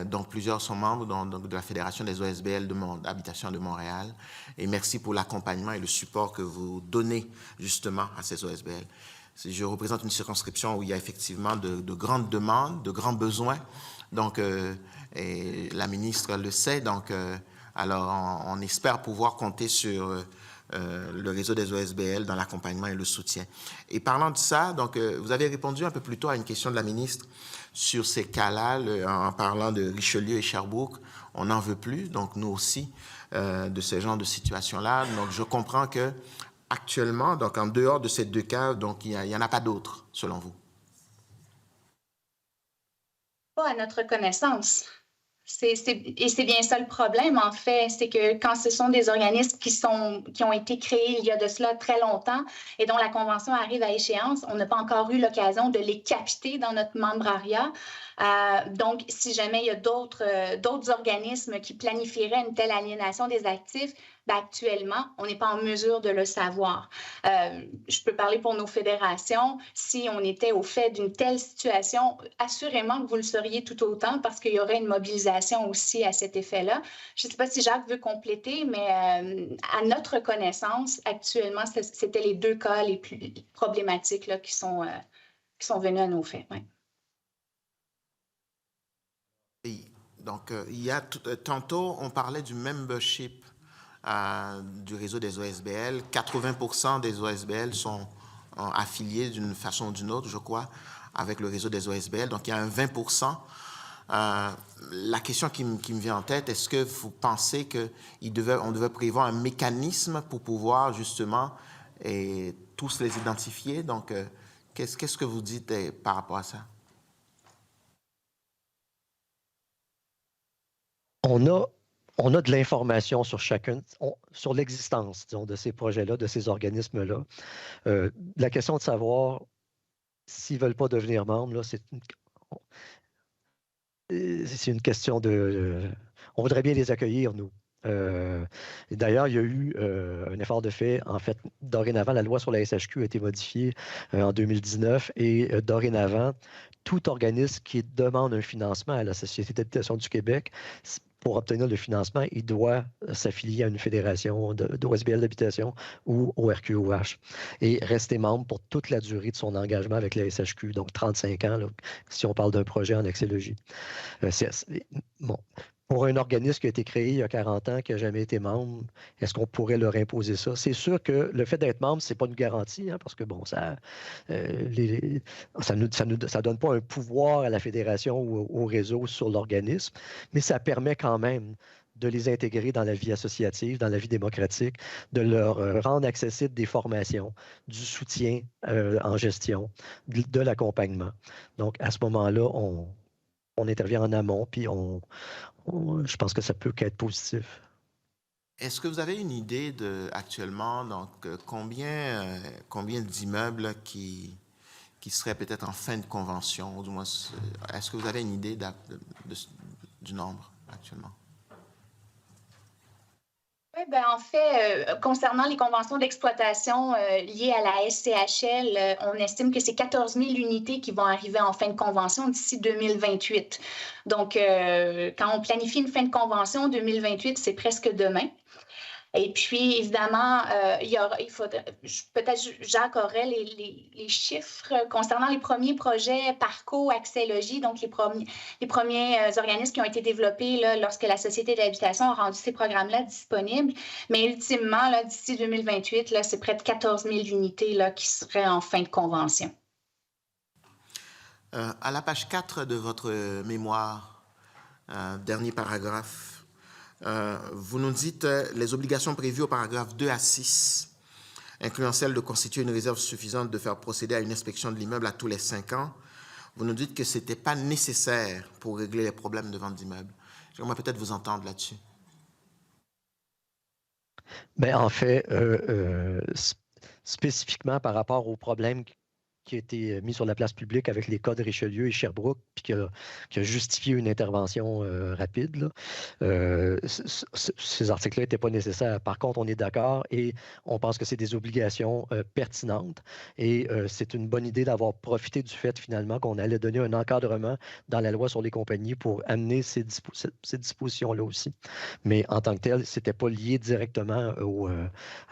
Donc, plusieurs sont membres de la Fédération des OSBL d'habitation de Montréal. Et merci pour l'accompagnement et le support que vous donnez justement à ces OSBL. Je représente une circonscription où il y a effectivement de grandes demandes, de grands besoins. Donc, et la ministre le sait. Donc, alors, on espère pouvoir compter sur le réseau des OSBL dans l'accompagnement et le soutien. Et parlant de ça, donc, vous avez répondu un peu plus tôt à une question de la ministre sur ces cas-là, en parlant de Richelieu et Sherbrooke. On n'en veut plus, donc nous aussi, de ce genre de situation-là. Donc, je comprends que actuellement, donc en dehors de ces deux cas, donc il n'y en a pas d'autres, selon vous? Pas à notre connaissance. Et c'est bien ça le problème, en fait, c'est que quand ce sont des organismes qui ont été créés il y a de cela très longtemps et dont la convention arrive à échéance, on n'a pas encore eu l'occasion de les capter dans notre membrariat. Donc, si jamais il y a d'autres organismes qui planifieraient une telle aliénation des actifs, bien, actuellement, on n'est pas en mesure de le savoir. Je peux parler pour nos fédérations. Si on était au fait d'une telle situation, assurément que vous le seriez tout autant parce qu'il y aurait une mobilisation aussi à cet effet-là. Je ne sais pas si Jacques veut compléter, mais à notre connaissance, actuellement, c'était les deux cas les plus problématiques là, qui sont venus à nos faits. Ouais. Donc, il y a tantôt, on parlait du membership du réseau des OSBL. 80% des OSBL sont affiliés d'une façon ou d'une autre, je crois, avec le réseau des OSBL. Donc, il y a un 20%. La question qui me vient en tête, est-ce que vous pensez qu'on devait prévoir un mécanisme pour pouvoir justement tous les identifier? Donc, qu'est-ce que vous dites par rapport à ça? On a de l'information sur sur l'existence, disons, de ces projets-là, de ces organismes-là. La question de savoir s'ils ne veulent pas devenir membres, là, c'est une question de... on voudrait bien les accueillir, nous. D'ailleurs, il y a eu un effort de fait. En fait, dorénavant, la loi sur la SHQ a été modifiée en 2019 et dorénavant, tout organisme qui demande un financement à la Société d'habitation du Québec, pour obtenir le financement, il doit s'affilier à une fédération d'OSBL d'habitation ou au RQOH et rester membre pour toute la durée de son engagement avec la SHQ, donc 35 ans, là, si on parle d'un projet en axiologie. Bon. Pour un organisme qui a été créé il y a 40 ans, qui n'a jamais été membre, est-ce qu'on pourrait leur imposer ça? C'est sûr que le fait d'être membre, ce n'est pas une garantie, hein, parce que bon, ça donne pas un pouvoir à la fédération ou au réseau sur l'organisme, mais ça permet quand même de les intégrer dans la vie associative, dans la vie démocratique, de leur rendre accessible des formations, du soutien en gestion, de l'accompagnement. Donc, à ce moment-là, on intervient en amont, puis je pense que ça peut qu'être positif. Est-ce que vous avez une idée actuellement, donc, combien d'immeubles qui seraient peut-être en fin de convention, ou du moins, est-ce que vous avez une idée du nombre actuellement? Oui, ben en fait, concernant les conventions d'exploitation liées à la SCHL, on estime que c'est 14 000 unités qui vont arriver en fin de convention d'ici 2028. Donc, quand on planifie une fin de convention, 2028, c'est presque demain. Et puis, évidemment, il faudrait, peut-être Jacques aurait les chiffres concernant les premiers projets Parco, Axiologie, donc les premiers organismes qui ont été développés là, lorsque la Société d'habitation a rendu ces programmes-là disponibles. Mais ultimement, d'ici 2028, là, c'est près de 14 000 unités là, qui seraient en fin de convention. À la page 4 de votre mémoire, dernier paragraphe, vous nous dites les obligations prévues au paragraphe 2 à 6, incluant celle de constituer une réserve suffisante de faire procéder à une inspection de l'immeuble à tous les 5 ans. Vous nous dites que ce n'était pas nécessaire pour régler les problèmes de vente d'immeubles. J'aimerais peut-être vous entendre là-dessus. Bien, en fait, spécifiquement par rapport aux problèmes qui a été mis sur la place publique avec les cas de Richelieu et Sherbrooke, puis qui a justifié une intervention rapide. Ces articles-là n'étaient pas nécessaires. Par contre, on est d'accord et on pense que c'est des obligations pertinentes. Et c'est une bonne idée d'avoir profité du fait, finalement, qu'on allait donner un encadrement dans la loi sur les compagnies pour amener ces dispositions-là aussi. Mais en tant que tel, ce n'était pas lié directement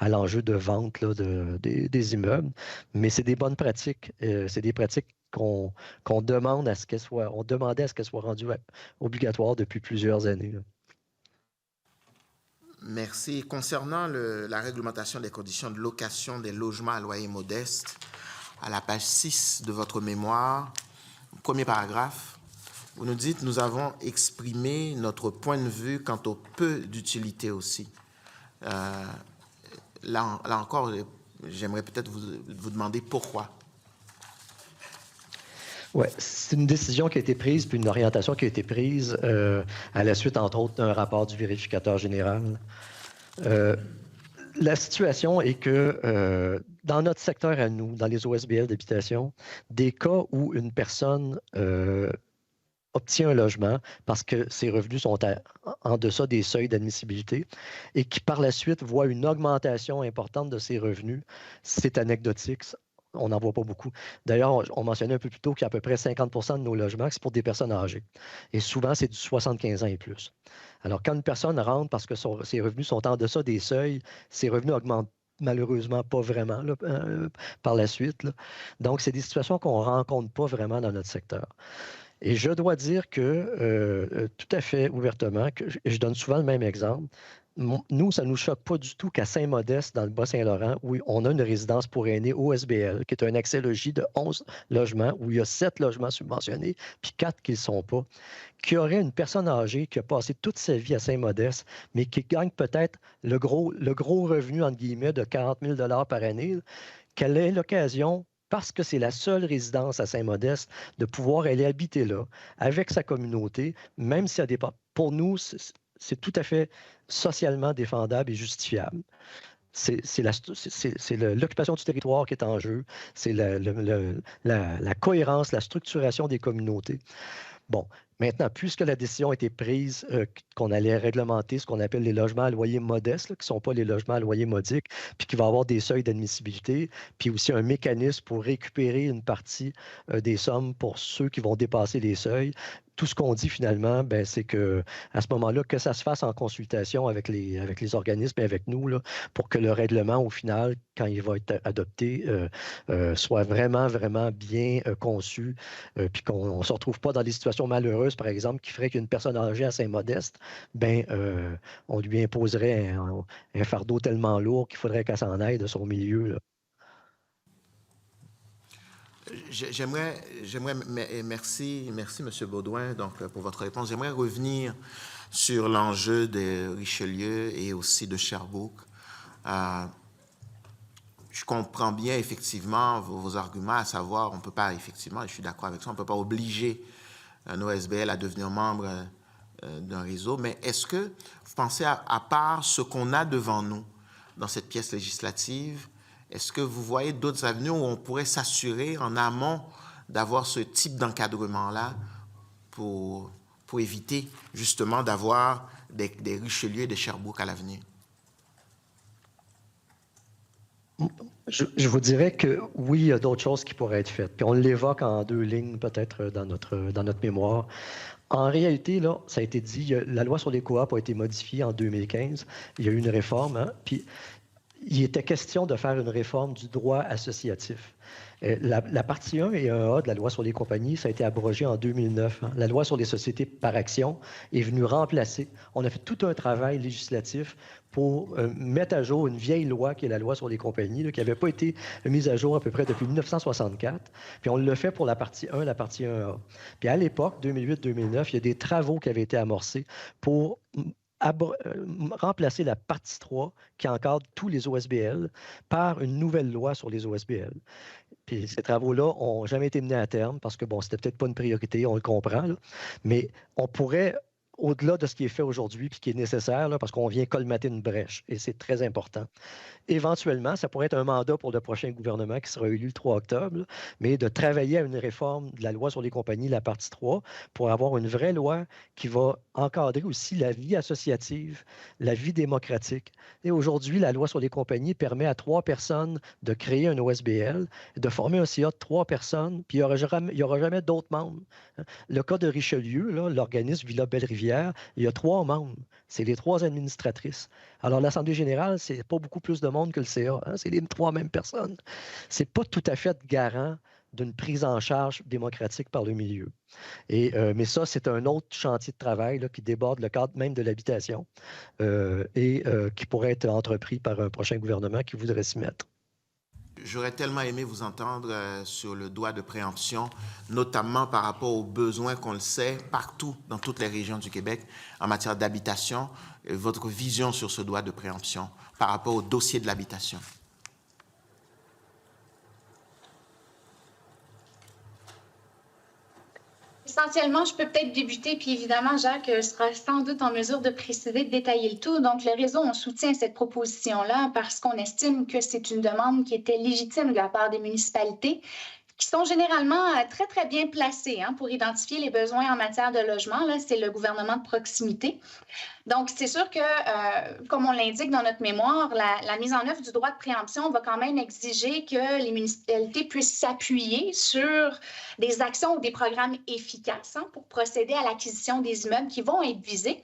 à l'enjeu de vente là, des immeubles. Mais c'est des bonnes pratiques. C'est des pratiques qu'on demandait à ce qu'elles soient rendues obligatoires depuis plusieurs années. Là. Merci. Concernant la réglementation des conditions de location des logements à loyer modeste, à la page 6 de votre mémoire, premier paragraphe, vous nous dites « Nous avons exprimé notre point de vue quant au peu d'utilité aussi ». Là encore, j'aimerais peut-être vous demander pourquoi. Oui, c'est une décision qui a été prise, puis une orientation qui a été prise à la suite, entre autres, d'un rapport du vérificateur général. La situation est que dans notre secteur à nous, dans les OSBL d'habitation, des cas où une personne obtient un logement parce que ses revenus sont en deçà des seuils d'admissibilité et qui, par la suite, voit une augmentation importante de ses revenus, c'est anecdotique. On n'en voit pas beaucoup. D'ailleurs, on mentionnait un peu plus tôt qu'il y a à peu près 50 % de nos logements, c'est pour des personnes âgées. Et souvent, c'est du 75 ans et plus. Alors, quand une personne rentre parce que ses revenus sont en deçà des seuils, ses revenus augmentent malheureusement pas vraiment là, par la suite. Là. Donc, c'est des situations qu'on ne rencontre pas vraiment dans notre secteur. Et je dois dire que, tout à fait ouvertement, je donne souvent le même exemple, Nous, ça ne nous choque pas du tout qu'à Saint-Modeste, dans le Bas-Saint-Laurent, où on a une résidence pour aînés OSBL, qui est un accès logis de 11 logements, où il y a 7 logements subventionnés, puis 4 qui ne le sont pas, qu'il y aurait une personne âgée qui a passé toute sa vie à Saint-Modeste, mais qui gagne peut-être le gros revenu, entre guillemets, de 40 000 par année, qu'elle ait l'occasion, parce que c'est la seule résidence à Saint-Modeste, de pouvoir aller habiter là, avec sa communauté, même si elle dépend. Pour nous, c'est tout à fait socialement défendable et justifiable. C'est l'occupation du territoire qui est en jeu, c'est la cohérence, la structuration des communautés. Bon, maintenant, puisque la décision a été prise qu'on allait réglementer ce qu'on appelle les logements à loyer modeste, là, qui ne sont pas les logements à loyer modique, puis qu'il va y avoir des seuils d'admissibilité, puis aussi un mécanisme pour récupérer une partie des sommes pour ceux qui vont dépasser les seuils, tout ce qu'on dit finalement, ben, c'est qu'à ce moment-là, que ça se fasse en consultation avec les organismes et avec nous, là, pour que le règlement, au final, quand il va être adopté, soit vraiment, vraiment bien conçu, puis qu'on ne se retrouve pas dans des situations malheureuses, par exemple, qui ferait qu'une personne âgée à Saint-Modeste, ben, on lui imposerait un fardeau tellement lourd qu'il faudrait qu'elle s'en aille de son milieu, là. Merci, M. Baudouin, donc, pour votre réponse. J'aimerais revenir sur l'enjeu de Richelieu et aussi de Sherbrooke. Je comprends bien, effectivement, vos arguments, à savoir, on ne peut pas, effectivement, et je suis d'accord avec ça, on ne peut pas obliger un OSBL à devenir membre d'un réseau, mais est-ce que vous pensez, à part ce qu'on a devant nous dans cette pièce législative, est-ce que vous voyez d'autres avenues où on pourrait s'assurer en amont d'avoir ce type d'encadrement-là pour éviter justement d'avoir des Richelieu et des Sherbrooke à l'avenir? Je vous dirais que oui, il y a d'autres choses qui pourraient être faites. Puis on l'évoque en 2 lignes peut-être dans notre mémoire. En réalité, là, ça a été dit, la loi sur les coops a été modifiée en 2015. Il y a eu une réforme, hein, puis il était question de faire une réforme du droit associatif. La partie 1 et 1A de la loi sur les compagnies, ça a été abrogé en 2009. Hein. La loi sur les sociétés par action est venue remplacer. On a fait tout un travail législatif pour mettre à jour une vieille loi qui est la loi sur les compagnies, là, qui n'avait pas été mise à jour à peu près depuis 1964. Puis on l'a fait pour la partie 1, la partie 1A. Puis à l'époque, 2008-2009, il y a des travaux qui avaient été amorcés pour remplacer la partie 3 qui encadre tous les OSBL par une nouvelle loi sur les OSBL. Puis ces travaux-là n'ont jamais été menés à terme parce que, bon, c'était peut-être pas une priorité, on le comprend, là, mais on pourrait, au-delà de ce qui est fait aujourd'hui puis qui est nécessaire, là, parce qu'on vient colmater une brèche, et c'est très important. Éventuellement, ça pourrait être un mandat pour le prochain gouvernement qui sera élu le 3 octobre, là, mais de travailler à une réforme de la loi sur les compagnies, la partie 3, pour avoir une vraie loi qui va encadrer aussi la vie associative, la vie démocratique. Et aujourd'hui, la loi sur les compagnies permet à 3 personnes de créer un OSBL, de former un CA de 3 personnes, puis il n'y aura jamais d'autres membres. Le cas de Richelieu, là, l'organisme Villa Belle-Rivière, il y a 3 membres. C'est les 3 administratrices. Alors, l'Assemblée générale, c'est pas beaucoup plus de monde que le CA. Hein? C'est les 3 mêmes personnes. C'est pas tout à fait garant d'une prise en charge démocratique par le milieu. Mais ça, c'est un autre chantier de travail là, qui déborde le cadre même de l'habitation et qui pourrait être entrepris par un prochain gouvernement qui voudrait s'y mettre. J'aurais tellement aimé vous entendre sur le droit de préemption, notamment par rapport aux besoins qu'on le sait partout dans toutes les régions du Québec en matière d'habitation, votre vision sur ce droit de préemption par rapport au dossier de l'habitation. Essentiellement, je peux peut-être débuter, puis évidemment, Jacques sera sans doute en mesure de préciser, de détailler le tout. Donc, le réseau, on soutient cette proposition-là parce qu'on estime que c'est une demande qui était légitime de la part des municipalités, qui sont généralement très, très bien placées pour identifier les besoins en matière de logement. Là, c'est le gouvernement de proximité. Donc, c'est sûr que, comme on l'indique dans notre mémoire, la mise en œuvre du droit de préemption va quand même exiger que les municipalités puissent s'appuyer sur des actions ou des programmes efficaces pour procéder à l'acquisition des immeubles qui vont être visés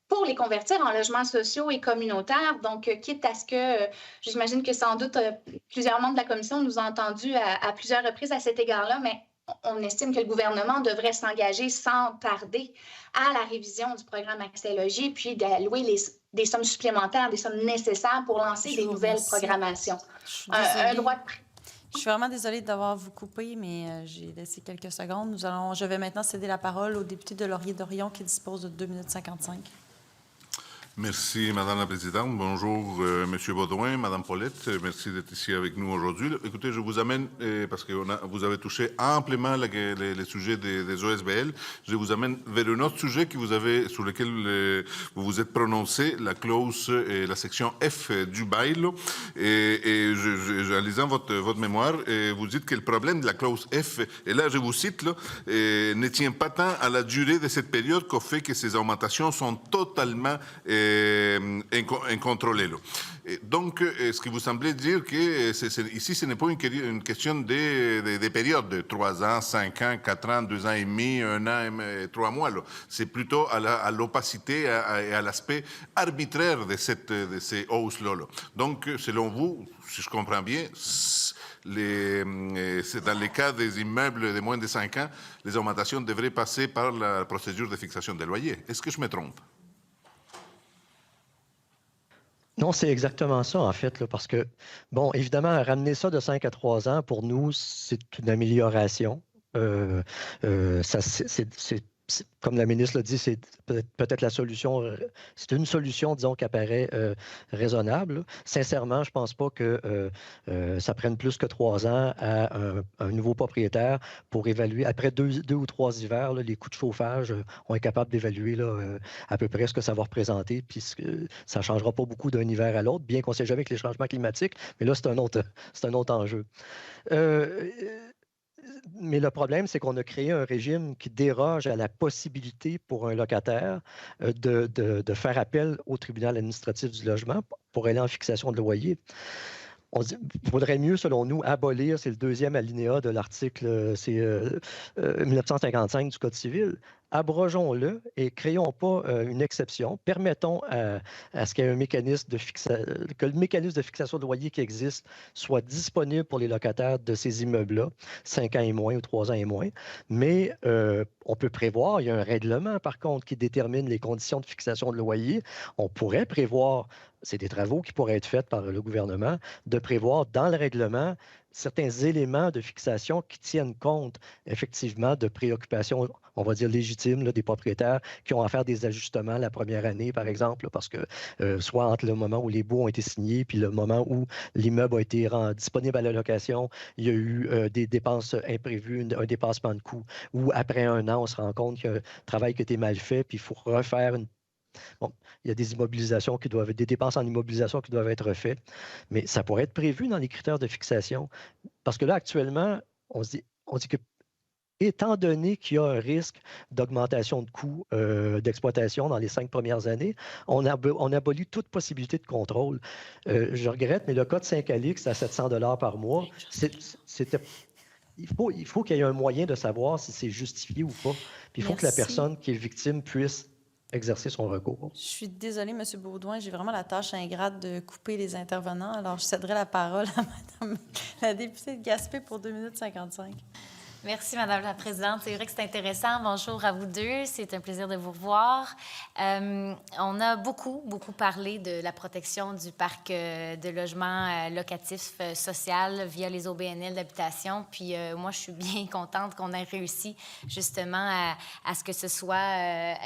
pour les convertir en logements sociaux et communautaires. Donc, quitte à ce que, j'imagine que sans doute plusieurs membres de la commission nous ont entendus à plusieurs reprises à cet égard-là, mais on estime que le gouvernement devrait s'engager sans tarder à la révision du programme Accès Logis, puis d'allouer des sommes supplémentaires, des sommes nécessaires pour lancer des nouvelles programmations. Un droit de Je suis vraiment désolée d'avoir vous coupé, mais j'ai laissé quelques secondes. Je vais maintenant céder la parole au député de Laurier-Dorion qui dispose de 2 minutes 55. Merci, Madame la Présidente. Bonjour, Monsieur Baudouin, Madame Paulette. Merci d'être ici avec nous aujourd'hui. Écoutez, je vous amène, parce que vous avez touché amplement les sujets des OSBL, je vous amène vers un autre sujet sur lequel vous vous êtes prononcé, la clause et la section F du bail. Et en lisant votre mémoire, vous dites que le problème de la clause F, et là je vous cite, là, ne tient pas tant à la durée de cette période qu'au fait que ces augmentations sont totalement incontrôlé. Et donc, ce qui vous semblait dire que ici, ce n'est pas une question des périodes de 3 ans, 5 ans, 4 ans, 2 ans et demi, 1 an et 3 mois. C'est plutôt à l'opacité et à l'aspect arbitraire de ces hausses-là. Donc, selon vous, si je comprends bien, c'est dans les cas des immeubles de moins de 5 ans, les augmentations devraient passer par la procédure de fixation des loyers. Est-ce que je me trompe? Non, c'est exactement ça, en fait, là, parce que, bon, évidemment, ramener ça de 5 à 3 ans, pour nous, c'est une amélioration. Comme la ministre l'a dit, c'est peut-être la solution, c'est une solution, disons, qui apparaît raisonnable. Sincèrement, je ne pense pas que ça prenne plus que 3 ans à un nouveau propriétaire pour évaluer. Après 2 ou 3 hivers, là, les coûts de chauffage, on est capable d'évaluer à peu près ce que ça va représenter, puis ça ne changera pas beaucoup d'un hiver à l'autre, bien qu'on ne sait jamais avec les changements climatiques, mais là, c'est un autre enjeu. Mais le problème, c'est qu'on a créé un régime qui déroge à la possibilité pour un locataire de faire appel au tribunal administratif du logement pour aller en fixation de loyer. Il faudrait mieux, selon nous, abolir, c'est le 2e alinéa de l'article 1955 du Code civil. Abrogeons-le et créons pas une exception. Permettons à ce qu'il y ait un mécanisme que le mécanisme de fixation de loyer qui existe soit disponible pour les locataires de ces immeubles-là, 5 ans et moins ou 3 ans et moins. Mais on peut prévoir, il y a un règlement par contre qui détermine les conditions de fixation de loyer. On pourrait prévoir, c'est des travaux qui pourraient être faits par le gouvernement, de prévoir dans le règlement certains éléments de fixation qui tiennent compte effectivement de préoccupations, on va dire légitimes, là, des propriétaires qui ont à faire des ajustements la première année, par exemple, parce que soit entre le moment où les baux ont été signés puis le moment où l'immeuble a été disponible à la location, il y a eu des dépenses imprévues, un dépassement de coûts, ou après 1 an, on se rend compte qu'il y a un travail qui a été mal fait, puis il faut refaire Bon, il y a des dépenses en immobilisation qui doivent être faites, mais ça pourrait être prévu dans les critères de fixation. Parce que là, actuellement, on dit que, étant donné qu'il y a un risque d'augmentation de coûts d'exploitation dans les 5 premières années, on abolit toute possibilité de contrôle. Je regrette, mais le cas de Saint-Calix à 700 $ par mois, il faut qu'il y ait un moyen de savoir si c'est justifié ou pas. Puis il faut que la personne qui est victime puisse exercer son recours. Je suis désolée, M. Baudouin, j'ai vraiment la tâche ingrate de couper les intervenants, alors je céderai la parole à Mme la députée de Gaspé pour 2 minutes 55. Merci, Madame la Présidente. C'est vrai que c'est intéressant. Bonjour à vous deux. C'est un plaisir de vous revoir. On a beaucoup parlé de la protection du parc de logements locatifs social via les OBNL d'habitation. Puis moi, je suis bien contente qu'on ait réussi justement à ce que ce soit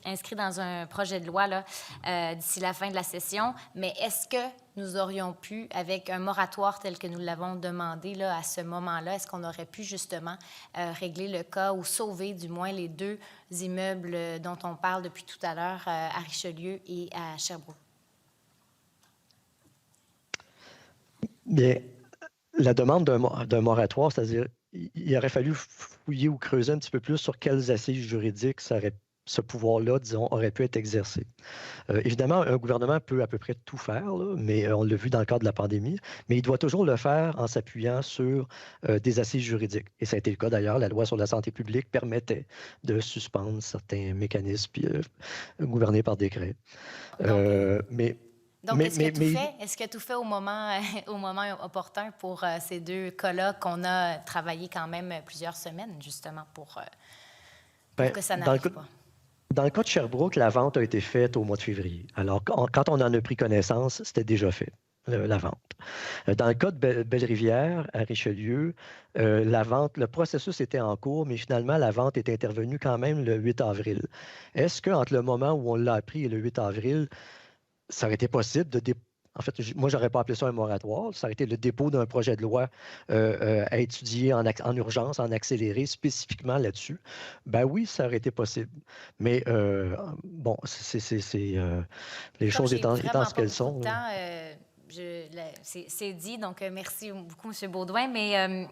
inscrit dans un projet de loi là, d'ici la fin de la session. Mais est-ce que nous aurions pu, avec un moratoire tel que nous l'avons demandé là, à ce moment-là, est-ce qu'on aurait pu justement régler le cas ou sauver du moins les 2 immeubles dont on parle depuis tout à l'heure à Richelieu et à Sherbrooke? Bien, la demande d'un moratoire, c'est-à-dire il aurait fallu fouiller ou creuser un petit peu plus sur quelles assises juridiques ce pouvoir-là, disons, aurait pu être exercé. Évidemment, un gouvernement peut à peu près tout faire, là, mais on l'a vu dans le cadre de la pandémie, mais il doit toujours le faire en s'appuyant sur des assises juridiques. Et ça a été le cas d'ailleurs, la loi sur la santé publique permettait de suspendre certains mécanismes gouvernés par décret. Mais Donc, est-ce que tout fait? Est-ce que tout fait au moment opportun pour ces deux cas-là qu'on a travaillé quand même plusieurs semaines, justement, pour que ça n'arrive pas? Dans le cas de Sherbrooke, la vente a été faite au mois de février. Alors, quand on en a pris connaissance, c'était déjà fait, la vente. Dans le cas de Belle-Rivière, à Richelieu, le processus était en cours, mais finalement, la vente est intervenue quand même le 8 avril. Est-ce qu'entre le moment où on l'a appris et le 8 avril, ça aurait été possible de En fait, moi, je n'aurais pas appelé ça un moratoire. Ça aurait été le dépôt d'un projet de loi à étudier en urgence, en accéléré, spécifiquement là-dessus. Ben oui, ça aurait été possible. Mais bon, les choses étant ce qu'elles sont. C'est dit, donc merci beaucoup, M. Beaudoin. Mais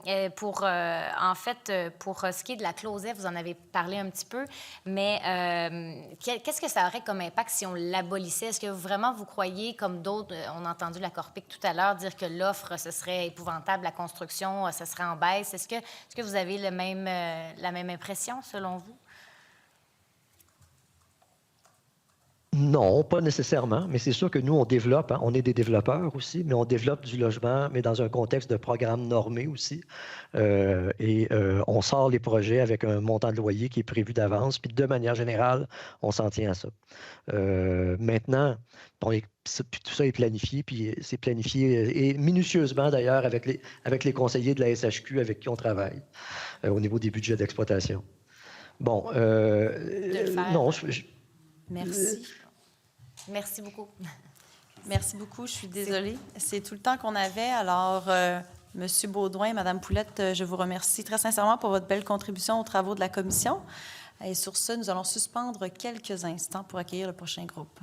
en fait, pour ce qui est de la clause F, vous en avez parlé un petit peu, mais qu'est-ce que ça aurait comme impact si on l'abolissait? Est-ce que vraiment vous croyez, comme d'autres, on a entendu la Corpic tout à l'heure dire que l'offre, ce serait épouvantable, la construction, ce serait en baisse. Est-ce que vous avez la même impression, selon vous? Non, pas nécessairement, mais c'est sûr que nous, on développe, on est des développeurs aussi, mais on développe du logement, mais dans un contexte de programme normé aussi. On sort les projets avec un montant de loyer qui est prévu d'avance, puis de manière générale, on s'en tient à ça. Maintenant, tout ça est planifié, puis c'est planifié et minutieusement d'ailleurs avec les conseillers de la SHQ avec qui on travaille au niveau des budgets d'exploitation. Bon, non, Merci. Merci beaucoup. Merci beaucoup. Je suis désolée. C'est tout le temps qu'on avait. Alors, Monsieur Beaudoin et Madame Poulette, je vous remercie très sincèrement pour votre belle contribution aux travaux de la commission. Et sur ce, nous allons suspendre quelques instants pour accueillir le prochain groupe.